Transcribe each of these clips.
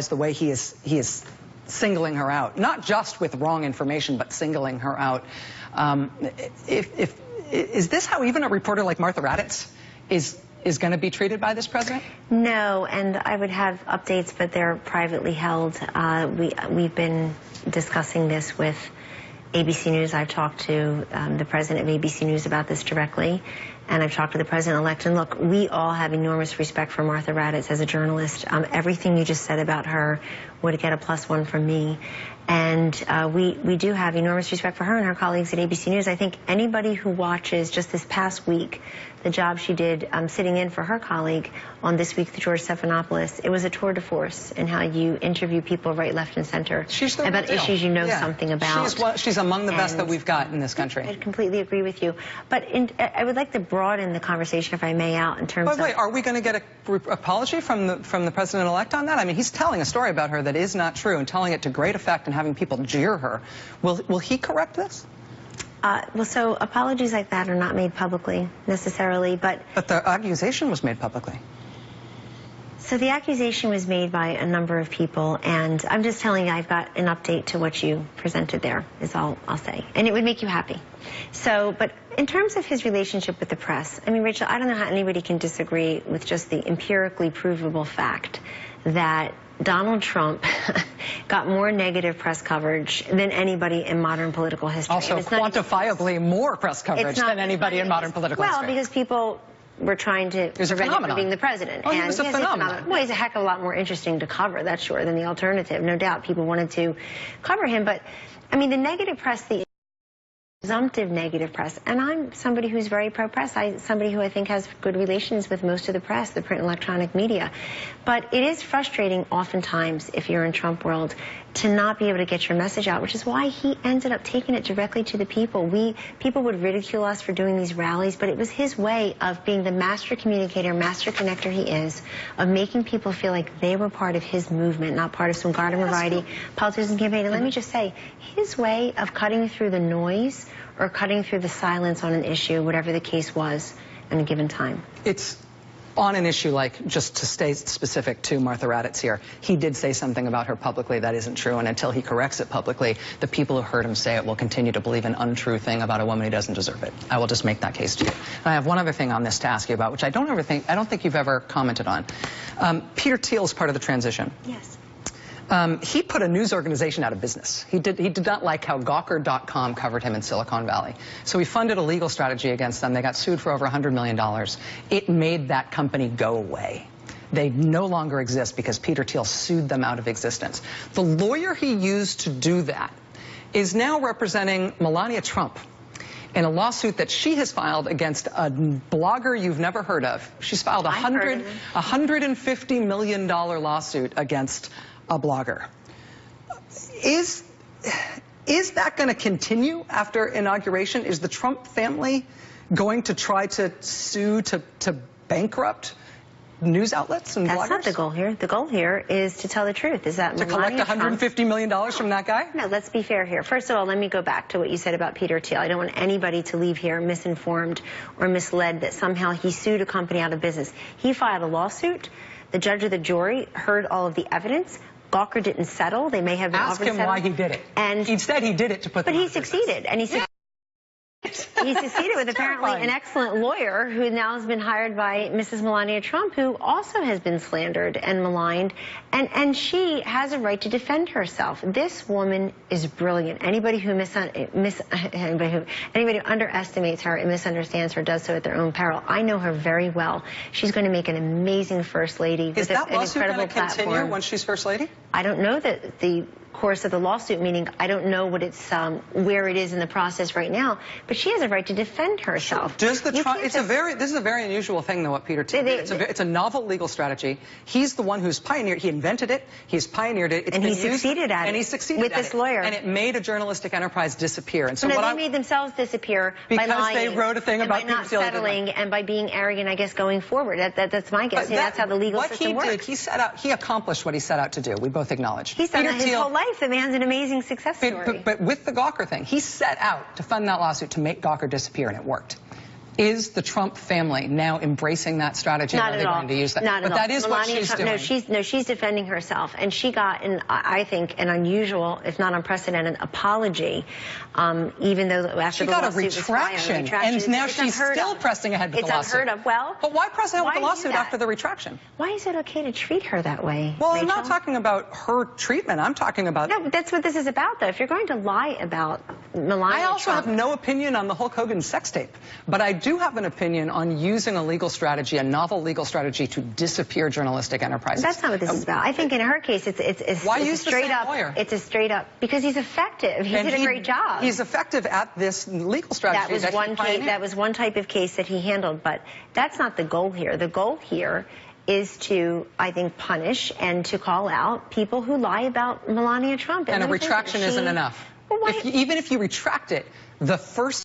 the way he is singling her out, not just with wrong information, but singling her out. Is this how even a reporter like Martha Raddatz is going to be treated by this president? No, and I would have updates, but they're privately held. We've been discussing this with ABC News. I've talked to the president of ABC News about this directly, and I've talked to the president-elect. And look, we all have enormous respect for Martha Raddatz as a journalist. Everything you just said about her would get a +1 from me. And we do have enormous respect for her and her colleagues at ABC News. I think anybody who watches just this past week the job she did sitting in for her colleague on This Week with George Stephanopoulos, it was a tour de force in how you interview people right, left, and center about issues you know something about. She's among the best that we've got in this country. I completely agree with you. But I would like to broaden the conversation, if I may, out in terms of... Wait, are we going to get an apology from the president-elect on that? I mean, he's telling a story about her that is not true and telling it to great effect and having people jeer her. Will he correct this? Well, so apologies like that are not made publicly necessarily, but... But the accusation was made publicly. So the accusation was made by a number of people, and I'm just telling you I've got an update to what you presented there, is all I'll say. And it would make you happy. So, but in terms of his relationship with the press, I mean, Rachel, I don't know how anybody can disagree with just the empirically provable fact that Donald Trump got more negative press coverage than anybody in modern political history. Also quantifiably more press coverage than anybody in modern political history. Well, because people were trying to prevent him from being the president. Oh, he was a phenomenon. Well, he's a heck of a lot more interesting to cover, that's sure, than the alternative. No doubt people wanted to cover him. But, I mean, the negative press, the presumptive negative press, and I'm somebody who's very pro-press. Somebody who I think has good relations with most of the press, the print and electronic media. But it is frustrating oftentimes, if you're in Trump world, to not be able to get your message out, which is why he ended up taking it directly to the people. People would ridicule us for doing these rallies, but it was his way of being the master communicator, master connector he is, of making people feel like they were part of his movement, not part of some garden variety politician campaign. And let me just say, his way of cutting through the noise or cutting through the silence on an issue, whatever the case was in a given time. It's on an issue like, just to stay specific to Martha Raddatz here, he did say something about her publicly that isn't true, and until he corrects it publicly, the people who heard him say it will continue to believe an untrue thing about a woman who doesn't deserve it. I will just make that case to you. And I have one other thing on this to ask you about, which I don't think you've ever commented on. Peter Thiel is part of the transition. Yes. He put a news organization out of business. He did not like how Gawker.com covered him in Silicon Valley. So he funded a legal strategy against them. They got sued for over $100 million. It made that company go away. They no longer exist because Peter Thiel sued them out of existence. The lawyer he used to do that is now representing Melania Trump in a lawsuit that she has filed against a blogger you've never heard of. She's filed a $150 million lawsuit against a blogger. Is that going to continue after inauguration? Is the Trump family going to try to sue to bankrupt news outlets and bloggers? That's not the goal here. The goal here is to tell the truth. Is that to collect $150 million from that guy? No, let's be fair here. First of all, let me go back to what you said about Peter Thiel. I don't want anybody to leave here misinformed or misled that somehow he sued a company out of business. He filed a lawsuit. The judge or the jury heard all of the evidence. Gawker didn't settle. They may have been Ask him why he did it. And instead he did it to put. But he succeeded, and he succeeded with apparently an excellent lawyer who now has been hired by Mrs. Melania Trump, who also has been slandered and maligned, and she has a right to defend herself. This woman is brilliant. Anybody who anybody who underestimates her and misunderstands her does so at their own peril. I know her very well. She's going to make an amazing first lady. Is that lawsuit going to continue once she's first lady? I don't know that the course of the lawsuit, meaning I don't know what it's where it is in the process right now, but she has a right to defend herself. Does the this is a very unusual thing, though, what Peter Thiel did. It's a novel legal strategy. He's the one who's pioneered. He invented it. He's pioneered it. And he succeeded at it. And he succeeded with this lawyer. And it made a journalistic enterprise disappear. And so they made themselves disappear by lying. Because they wrote a thing about Peter Thiel not settling and by being arrogant, I guess, going forward. That's my guess. That's how the legal system works. What he did, he accomplished what he set out to do. We both acknowledge. He's done that his whole life. The man's an amazing success story. But with the Gawker thing, he set out to fund that lawsuit to make Gawker disappear, and it worked. Is the Trump family now embracing that strategy? Not are at they all. going to use that? Not but at that all. is Melania what she's Trump, doing. she's defending herself, and she got, I think, an unusual, if not unprecedented, apology. Even though after she the got a lawsuit retraction, was filed, and now she's still pressing ahead with the lawsuit. It's unheard of. Well, but why press ahead with the lawsuit after the retraction? Why is it okay to treat her that way? Well, Rachel? I'm not talking about her treatment. I'm talking about. No, that's what this is about, though. If you're going to lie about Melania I also Trump, have no opinion on the Hulk Hogan sex tape, but I do have an opinion on using a legal strategy, a novel legal strategy, to disappear journalistic enterprises. That's not what this is about. I think in her case, it's why it's use a straight the same up lawyer? It's a straight up because he's effective. He did a great job. He's effective at this legal strategy. That was one case. That was one type of case that he handled, but that's not the goal here. The goal here is to, I think, punish and to call out people who lie about Melania Trump. And a retraction isn't enough. Well, even if you retract it, the first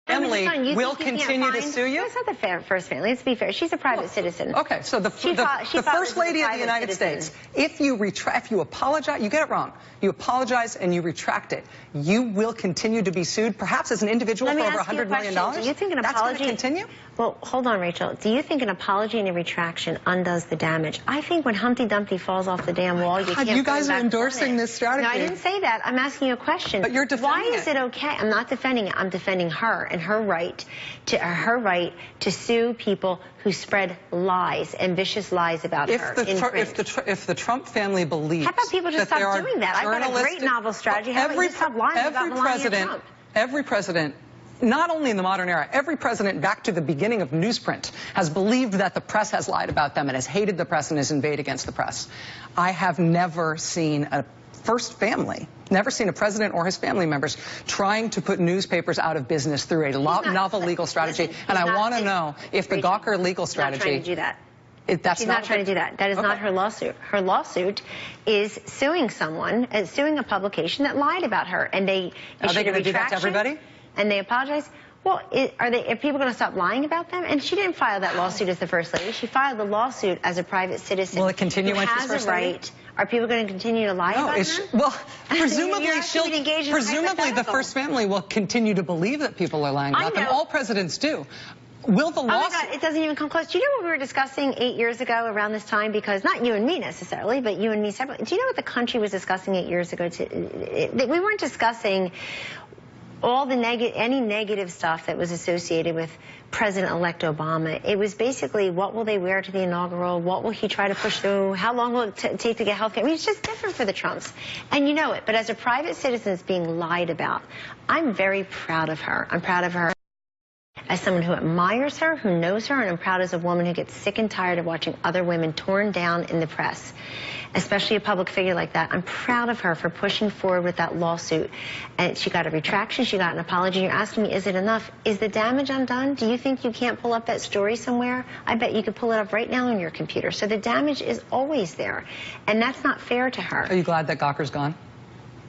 family will continue to sue you? That's not the first family. Let's be fair. She's a private citizen. Okay, so the First Lady of the United States, if you apologize, you get it wrong. You apologize and you retract it. You will continue to be sued, perhaps as an individual for over $100 million. Do you think an apology? That's going to continue? Well, hold on, Rachel. Do you think an apology and a retraction undoes the damage? I think when Humpty Dumpty falls off the damn wall, you can't. You guys are endorsing this strategy. No, I didn't say that. I'm asking you a question. But you're defending Why is it okay? I'm not defending it. I'm defending her and her right to sue people who spread lies and vicious lies about her. If the Trump family believes, how about people just stop doing that? I've got a great novel strategy. How about you stop lying about Melania Trump? Every president, not only in the modern era, every president back to the beginning of newsprint has believed that the press has lied about them and has hated the press and has invaded against the press. I have never seen a first family, never seen a president or his family members trying to put newspapers out of business through a novel legal strategy. And I want to know if the Gawker legal strategy. She's not trying to do that. She's not trying to do that. That is not her lawsuit. Her lawsuit is suing someone, suing a publication that lied about her, and they are they going to do that to everybody? And they apologize. Well, are people going to stop lying about them? And she didn't file that lawsuit as the First Lady. She filed the lawsuit as a private citizen. Will it continue when she's First Lady? Are people going to continue to lie about her? Well, presumably the First Family will continue to believe that people are lying about them. All presidents do. Will the lawsuit? Oh my God, it doesn't even come close. Do you know what we were discussing 8 years ago around this time? Because not you and me necessarily, but you and me separately. Do you know what the country was discussing 8 years ago? We weren't discussing all the any negative stuff that was associated with President-elect Obama. It was basically, what will they wear to the inaugural? What will he try to push through? How long will it take to get health care? I mean, it's just different for the Trumps. And you know it. But as a private citizen that's being lied about, I'm very proud of her. I'm proud of her as someone who admires her, who knows her, and I'm proud as a woman who gets sick and tired of watching other women torn down in the press, especially a public figure like that. I'm proud of her for pushing forward with that lawsuit. And she got a retraction, she got an apology. You're asking me, is it enough? Is the damage undone? Do you think you can't pull up that story somewhere? I bet you could pull it up right now on your computer. So the damage is always there. And that's not fair to her. Are you glad that Gawker's gone?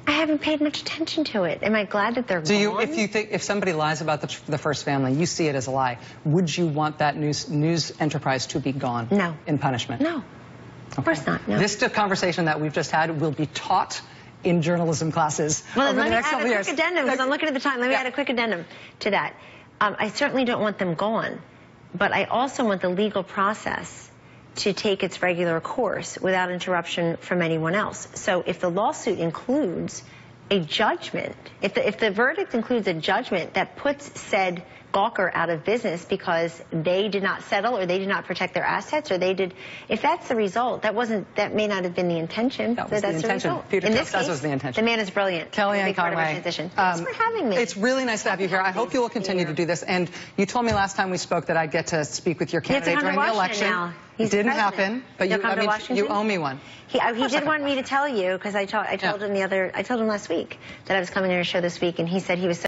I haven't paid much attention to it. Am I glad that they're gone? If somebody lies about the First Family, you see it as a lie, would you want that news enterprise to be gone? No. In punishment? No. Of course not. No. This conversation that we've just had will be taught in journalism classes over the next couple years. Let me add a quick addendum, because I'm looking at the time. Let me add a quick addendum to that. I certainly don't want them gone, but I also want the legal process to take its regular course without interruption from anyone else. So if the lawsuit includes a judgment, if the verdict includes a judgment that puts said Gawker out of business because they did not settle or they did not protect their assets or they did, if that's the result, that may not have been the intention. That was the intention. In this case, was the intention. The man is brilliant. Kellyanne Conway. Thanks for having me. It's really nice to have you here. I hope you will continue to do this. And you told me last time we spoke that I'd get to speak with your candidate during the election. Now. It didn't happen, but you owe me one. He did want me to tell you, because I told him last week that I was coming on your show this week, and he said he was so